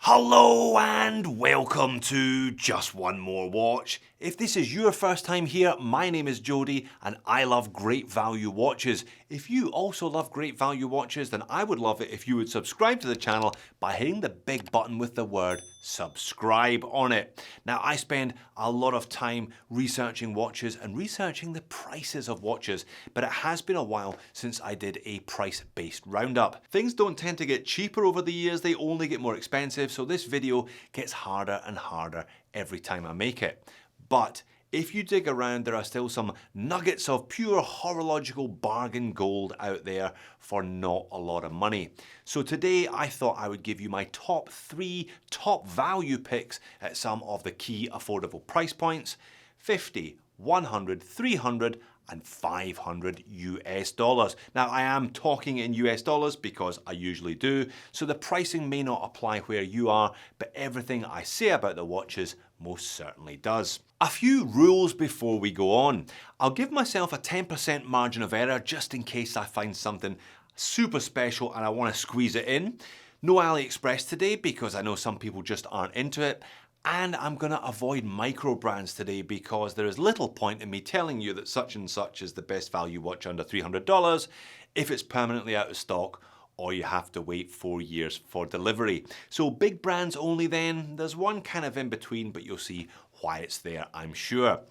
Hello and welcome to Just One More Watch. If this is your first time here, my name is Jody and I love great value watches. If you also love great value watches, then I would love it if you would subscribe to the channel by hitting the big button with the word subscribe on it. Now, I spend a lot of time researching watches and researching the prices of watches, but it has been a while since I did a price-based roundup. Things don't tend to get cheaper over the years, they only get more expensive, so this video gets harder and harder every time I make it. But if you dig around, there are still some nuggets of pure horological bargain gold out there for not a lot of money. So today I thought I would give you my top 3 top value picks at some of the key affordable price points: 50, 100, 300 and 500 US dollars. Now, I am talking in US dollars because I usually do, so the pricing may not apply where you are, but everything I say about the watches most certainly does. A few rules before we go on. I'll give myself a 10% margin of error just in case I find something super special and I want to squeeze it in. No AliExpress today because I know some people just aren't into it. And I'm going to avoid micro brands today because there is little point in me telling you that such and such is the best value watch under $300 if it's permanently out of stock or you have to wait 4 years for delivery. So big brands only then. There's one kind of in between, but you'll see why it's there, I'm sure.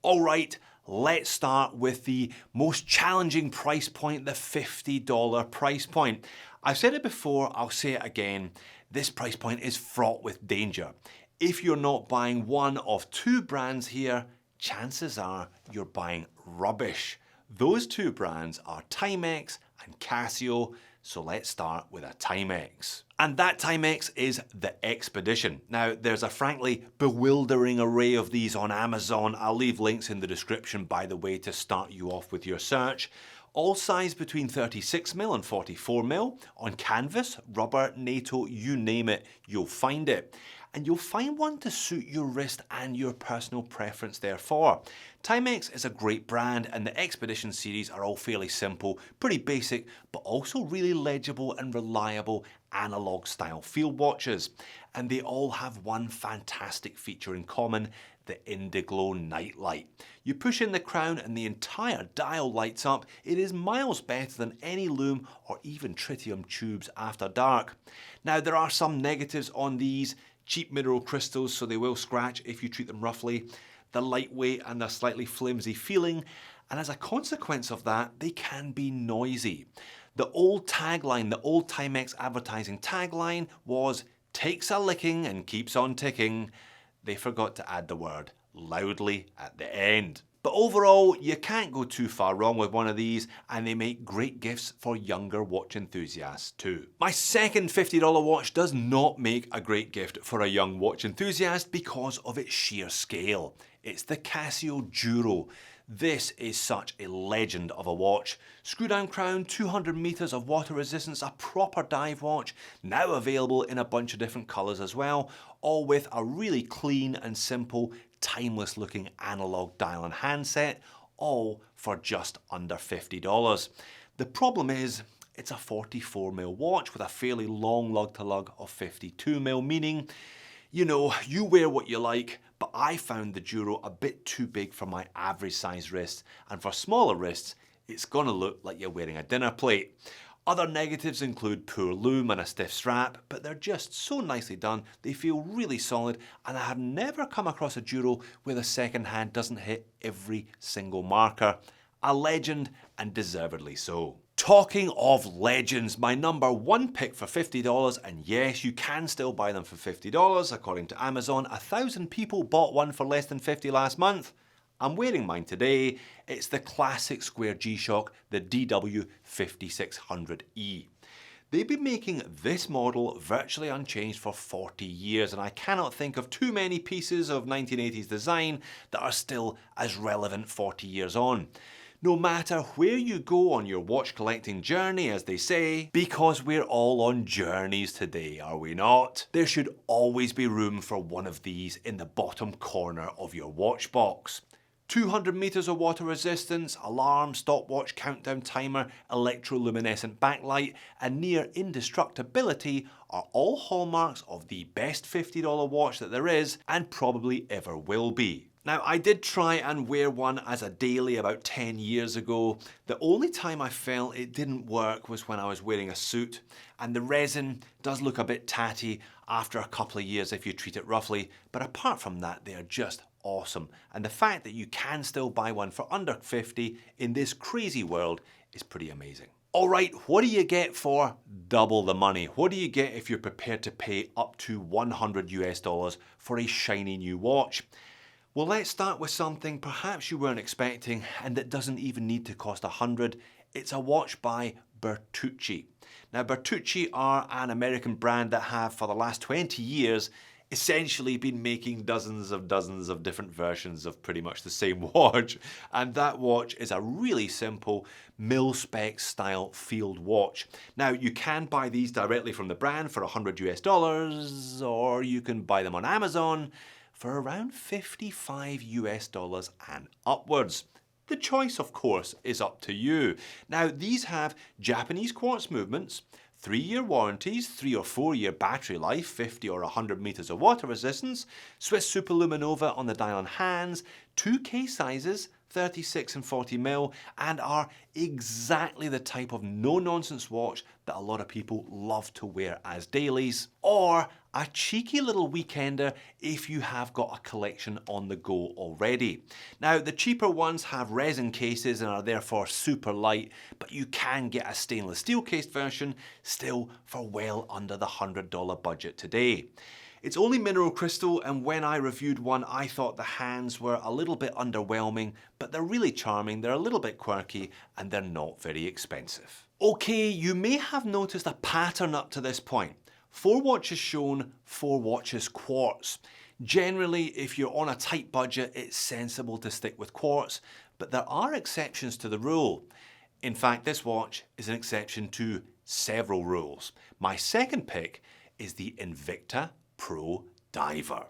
All right, let's start with the most challenging price point, the $50 price point. I've said it before, I'll say it again. This price point is fraught with danger. If you're not buying one of 2 brands here, chances are you're buying rubbish. Those 2 brands are Timex and Casio, so let's start with a Timex. And that Timex is the Expedition. Now, there's a frankly bewildering array of these on Amazon. I'll leave links in the description, by the way, to start you off with your search. All sized between 36mm and 44mm, on canvas, rubber, NATO, you name it, you'll find it. And you'll find one to suit your wrist and your personal preference therefore. Timex is a great brand and the Expedition series are all fairly simple, pretty basic, but also really legible and reliable analog style field watches. And they all have one fantastic feature in common: the Indiglo night light. You push in the crown and the entire dial lights up. It is miles better than any lume or even tritium tubes after dark. Now, there are some negatives on these. Cheap mineral crystals, so they will scratch if you treat them roughly. The lightweight and the slightly flimsy feeling, and as a consequence of that, they can be noisy. The old tagline, the old Timex advertising tagline was, "Takes a licking and keeps on ticking." They forgot to add the word loudly at the end. But overall, you can't go too far wrong with one of these, and they make great gifts for younger watch enthusiasts too. My second $50 watch does not make a great gift for a young watch enthusiast because of its sheer scale. It's the Casio Duro. This is such a legend of a watch. Screw down crown, 200 meters of water resistance, a proper dive watch, now available in a bunch of different colors as well, all with a really clean and simple, timeless looking analog dial and handset, all for just under $50. The problem is, it's a 44mm watch with a fairly long lug to lug of 52mm, meaning, you know, you wear what you like, but I found the Duro a bit too big for my average size wrist, and for smaller wrists, it's gonna look like you're wearing a dinner plate. Other negatives include poor lume and a stiff strap, but they're just so nicely done, they feel really solid, and I have never come across a Duro where the second hand doesn't hit every single marker. A legend, and deservedly so. Talking of legends, my number 1 pick for $50, and yes, you can still buy them for $50, according to Amazon. 1,000 people bought one for less than $50 last month. I'm wearing mine today. It's the classic square G-Shock, the DW5600E. They've been making this model virtually unchanged for 40 years, and I cannot think of too many pieces of 1980s design that are still as relevant 40 years on. No matter where you go on your watch collecting journey, as they say, because we're all on journeys today, are we not? There should always be room for one of these in the bottom corner of your watch box. 200 meters of water resistance, alarm, stopwatch, countdown timer, electroluminescent backlight, and near indestructibility are all hallmarks of the best $50 watch that there is and probably ever will be. Now, I did try and wear one as a daily about 10 years ago. The only time I felt it didn't work was when I was wearing a suit, and the resin does look a bit tatty after a couple of years if you treat it roughly, but apart from that, they are just awesome. And the fact that you can still buy one for under 50 in this crazy world is pretty amazing. All right, what do you get for double the money? What do you get if you're prepared to pay up to 100 US dollars for a shiny new watch? Well, let's start with something perhaps you weren't expecting and that doesn't even need to cost 100. It's a watch by Bertucci. Now, Bertucci are an American brand that have for the last 20 years essentially been making dozens of different versions of pretty much the same watch. And that watch is a really simple mil-spec style field watch. Now, you can buy these directly from the brand for 100 US dollars, or you can buy them on Amazon for around 55 US dollars and upwards. The choice, of course, is up to you. Now, these have Japanese quartz movements, 3-year warranties, 3 or 4 year battery life, 50 or 100 meters of water resistance, Swiss Superluminova on the dial and hands, 2 case sizes, 36 and 40 mil, and are exactly the type of no-nonsense watch that a lot of people love to wear as dailies, or a cheeky little weekender if you have got a collection on the go already. Now, the cheaper ones have resin cases and are therefore super light, but you can get a stainless steel cased version still for well under the $100 budget today. It's only mineral crystal, and when I reviewed one, I thought the hands were a little bit underwhelming, but they're really charming, they're a little bit quirky, and they're not very expensive. Okay, you may have noticed a pattern up to this point. 4 watches shown, 4 watches quartz. Generally, if you're on a tight budget, it's sensible to stick with quartz, but there are exceptions to the rule. In fact, this watch is an exception to several rules. My second pick is the Invicta Pro Diver.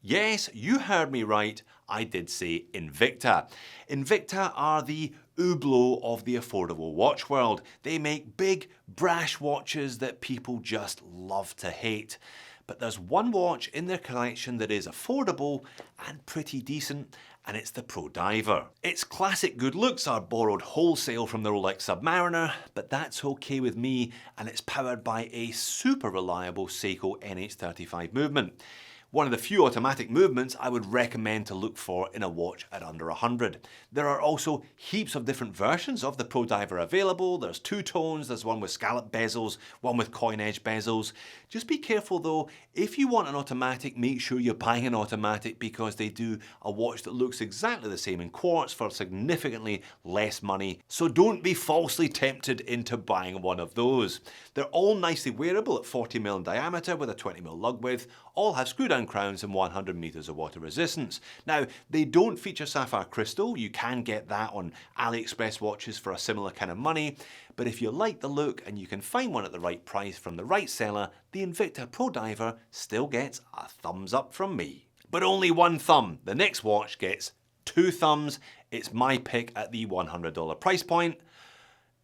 Yes, you heard me right, I did say Invicta. Invicta are the Hublot of the affordable watch world. They make big, brash watches that people just love to hate. But there's one watch in their collection that is affordable and pretty decent, and it's the Pro Diver. Its classic good looks are borrowed wholesale from the Rolex Submariner, but that's okay with me, and it's powered by a super reliable Seiko NH35 movement. One of the few automatic movements I would recommend to look for in a watch at under 100. There are also heaps of different versions of the Pro Diver available. There's 2 tones, there's one with scallop bezels, one with coin edge bezels. Just be careful though, if you want an automatic, make sure you're buying an automatic because they do a watch that looks exactly the same in quartz for significantly less money. So don't be falsely tempted into buying one of those. They're all nicely wearable at 40 mil in diameter with a 20 mil lug width, all have screw down crowns and 100 meters of water resistance. Now, they don't feature sapphire crystal. You can get that on AliExpress watches for a similar kind of money. But if you like the look and you can find one at the right price from the right seller, the Invicta Pro Diver still gets a thumbs up from me. But only one thumb. The next watch gets 2 thumbs. It's my pick at the $100 price point.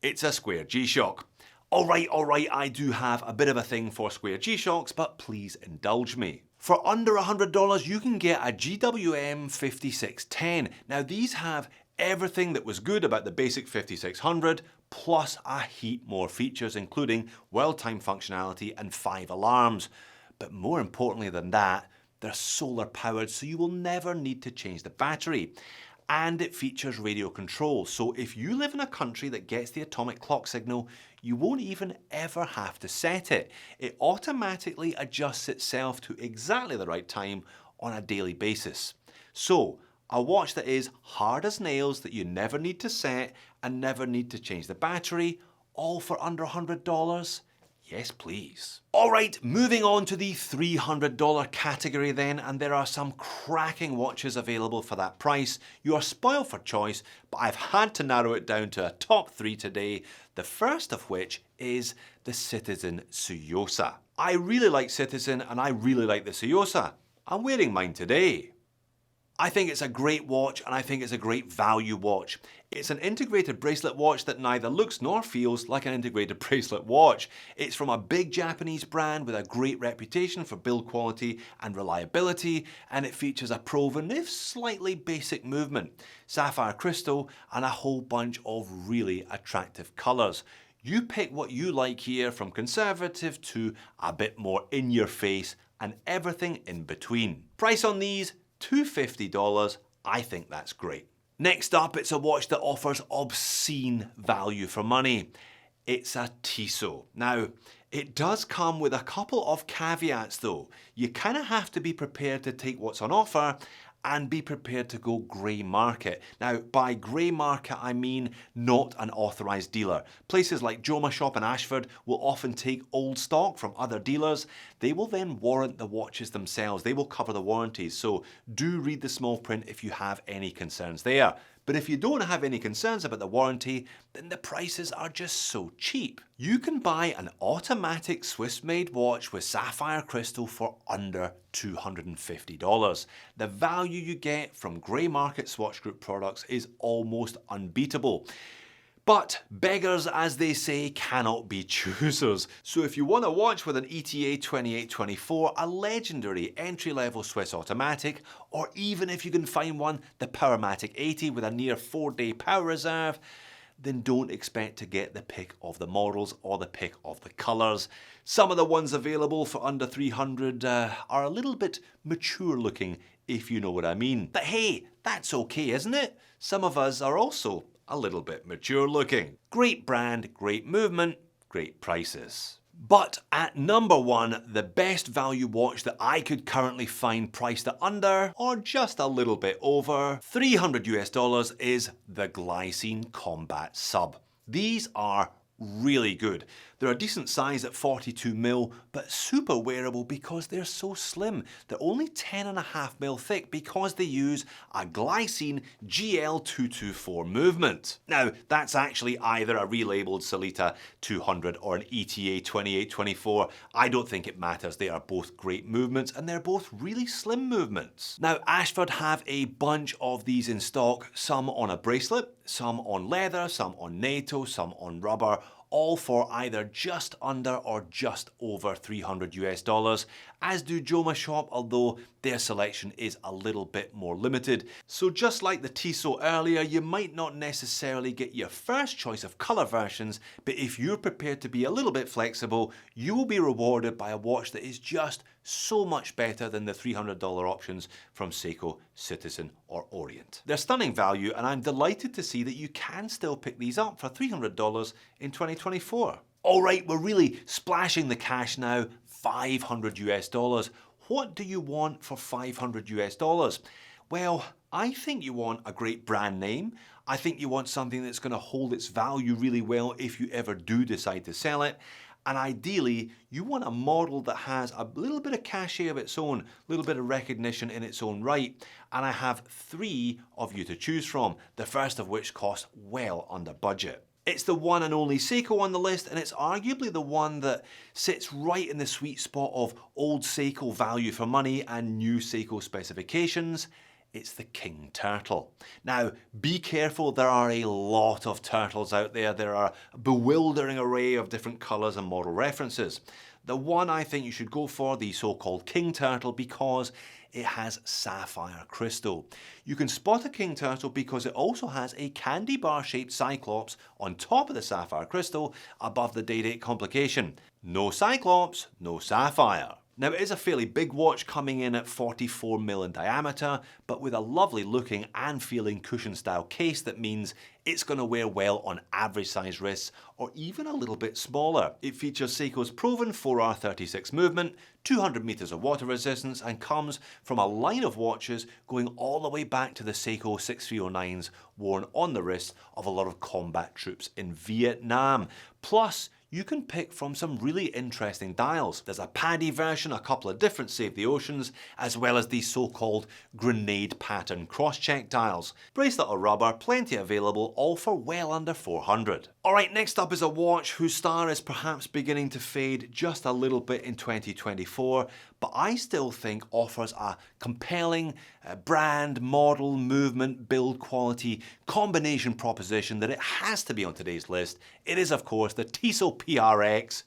It's a Square G-Shock. All right, I do have a bit of a thing for Square G-Shocks, but please indulge me. For under $100, you can get a GWM 5610. Now, these have everything that was good about the basic 5600, plus a heap more features, including well-timed functionality and 5 alarms. But more importantly than that, they're solar powered, so you will never need to change the battery. And it features radio control, so if you live in a country that gets the atomic clock signal, you won't even ever have to set it. It automatically adjusts itself to exactly the right time on a daily basis. So, a watch that is hard as nails that you never need to set and never need to change the battery, all for under $100? Yes, please. All right, moving on to the $300 category then, and there are some cracking watches available for that price. You are spoiled for choice, but I've had to narrow it down to a top 3 today, the first of which is the Citizen Tsuyosa. I really like Citizen and I really like the Tsuyosa. I'm wearing mine today. I think it's a great watch and I think it's a great value watch. It's an integrated bracelet watch that neither looks nor feels like an integrated bracelet watch. It's from a big Japanese brand with a great reputation for build quality and reliability, and it features a proven, if slightly basic movement, sapphire crystal, and a whole bunch of really attractive colours. You pick what you like here, from conservative to a bit more in your face and everything in between. Price on these, $250. I think that's great. Next up, it's a watch that offers obscene value for money. It's a Tissot. Now, it does come with a couple of caveats though. You kind of have to be prepared to take what's on offer and be prepared to go grey market. Now, by grey market, I mean not an authorised dealer. Places like Jomashop and Ashford will often take old stock from other dealers. They will then warrant the watches themselves. They will cover the warranties. So do read the small print if you have any concerns there. But if you don't have any concerns about the warranty, then the prices are just so cheap. You can buy an automatic Swiss-made watch with sapphire crystal for under $250. The value you get from grey market Swatch Group products is almost unbeatable. But beggars, as they say, cannot be choosers. So if you want a watch with an ETA 2824, a legendary entry-level Swiss automatic, or even if you can find one, the Powermatic 80 with a near 4-day power reserve, then don't expect to get the pick of the models or the pick of the colours. Some of the ones available for under 300 are a little bit mature looking, if you know what I mean. But hey, that's okay, isn't it? Some of us are also a little bit mature looking. Great brand, great movement, great prices. But at number one, the best value watch that I could currently find priced at under, or just a little bit over, $300 is the Glycine Combat Sub. These are really good. They're a decent size at 42mm, but super wearable because they're so slim. They're only 10.5mm thick because they use a Glycine GL224 movement. Now, that's actually either a relabeled Sellita 200 or an ETA 2824. I don't think it matters. They are both great movements and they're both really slim movements. Now, Ashford have a bunch of these in stock, some on a bracelet, some on leather, some on NATO, some on rubber, all for either just under or just over $300, as do Jomashop, although their selection is a little bit more limited. So just like the Tissot earlier, you might not necessarily get your first choice of colour versions, but if you're prepared to be a little bit flexible, you will be rewarded by a watch that is just so much better than the $300 options from Seiko, Citizen or Orient. They're stunning value, and I'm delighted to see that you can still pick these up for $300 in 2024. All right, we're really splashing the cash now, $500. What do you want for $500? Well, I think you want a great brand name. I think you want something that's going to hold its value really well if you ever do decide to sell it. And ideally, you want a model that has a little bit of cachet of its own, a little bit of recognition in its own right. And I have 3 of you to choose from, the first of which costs well under budget. It's the one and only Seiko on the list, and it's arguably the one that sits right in the sweet spot of old Seiko value for money and new Seiko specifications. It's the King Turtle. Now, be careful, there are a lot of turtles out there. There are a bewildering array of different colours and model references. The one I think you should go for, the so-called King Turtle, because it has sapphire crystal. You can spot a King Turtle because it also has a candy bar shaped Cyclops on top of the sapphire crystal above the day-date complication. No Cyclops, no sapphire. Now, it is a fairly big watch, coming in at 44mm in diameter, but with a lovely looking and feeling cushion style case that means it's going to wear well on average size wrists or even a little bit smaller. It features Seiko's proven 4R36 movement, 200 meters of water resistance, and comes from a line of watches going all the way back to the Seiko 6309s worn on the wrists of a lot of combat troops in Vietnam. Plus, you can pick from some really interesting dials. There's a paddy version, a couple of different Save the Oceans, as well as these so-called grenade pattern cross-check dials. Bracelet or rubber, plenty available, all for well under $400. Alright, next up is a watch whose star is perhaps beginning to fade just a little bit in 2024. before, but I still think offers a compelling brand, model, movement, build quality, combination proposition that it has to be on today's list. It is, of course, the Tissot PRX,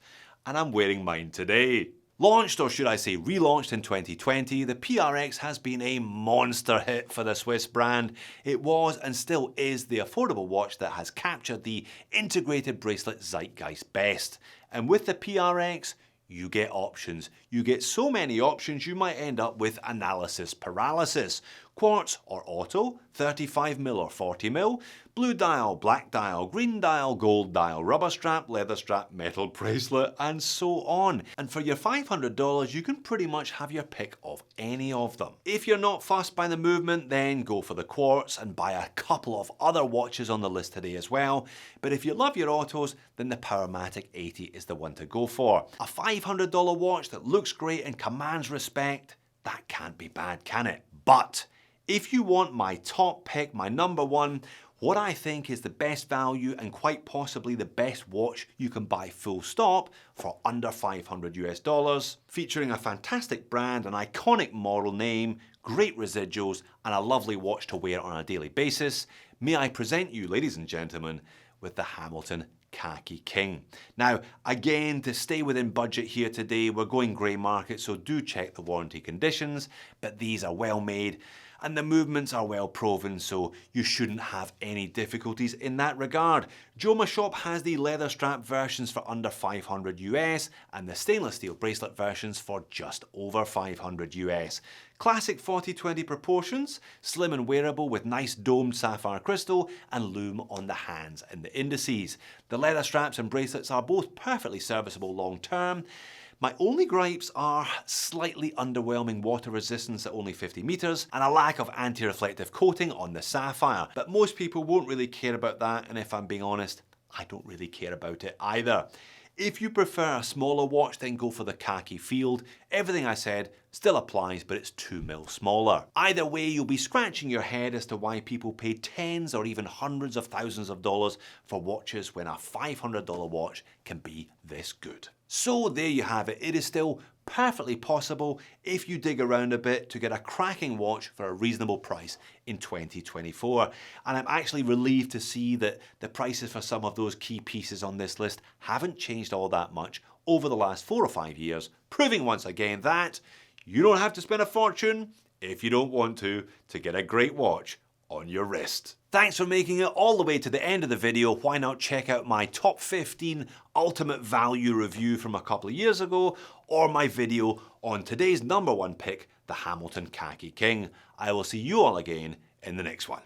and I'm wearing mine today. Launched, or should I say relaunched in 2020, the PRX has been a monster hit for the Swiss brand. It was and still is the affordable watch that has captured the integrated bracelet zeitgeist best. And with the PRX, you get options. You get so many options you might end up with analysis paralysis. Quartz or auto, 35mm or 40mm, blue dial, black dial, green dial, gold dial, rubber strap, leather strap, metal bracelet, and so on. And for your $500, you can pretty much have your pick of any of them. If you're not fussed by the movement, then go for the quartz and buy a couple of other watches on the list today as well. But if you love your autos, then the Powermatic 80 is the one to go for. A $500 watch that looks great and commands respect, that can't be bad, can it? But if you want my top pick, my number one, what I think is the best value and quite possibly the best watch you can buy full stop for under $500 featuring a fantastic brand, an iconic model name, great residuals, and a lovely watch to wear on a daily basis, may I present you, ladies and gentlemen, with the Hamilton Khaki King. Now, again, to stay within budget here today, we're going grey market, so do check the warranty conditions, but these are well made and the movements are well proven, so you shouldn't have any difficulties in that regard. Jomashop has the leather strap versions for under $500 US and the stainless steel bracelet versions for just over $500 US. Classic 40-20 proportions, slim and wearable with nice domed sapphire crystal and lume on the hands and the indices. The leather straps and bracelets are both perfectly serviceable long term. My only gripes are slightly underwhelming water resistance at only 50 meters and a lack of anti-reflective coating on the sapphire. But most people won't really care about that, and if I'm being honest, I don't really care about it either. If you prefer a smaller watch, then go for the Khaki Field. Everything I said still applies, but it's 2mm smaller. Either way, you'll be scratching your head as to why people pay tens or even hundreds of thousands of dollars for watches when a $500 watch can be this good. So there you have it. It is still perfectly possible, if you dig around a bit, to get a cracking watch for a reasonable price in 2024. And I'm actually relieved to see that the prices for some of those key pieces on this list haven't changed all that much over the last 4 or 5 years, proving once again that you don't have to spend a fortune, if you don't want to get a great watch on your wrist. Thanks for making it all the way to the end of the video. Why not check out my top 15 ultimate value review from a couple of years ago, or my video on today's number one pick, the Hamilton Khaki King. I will see you all again in the next one.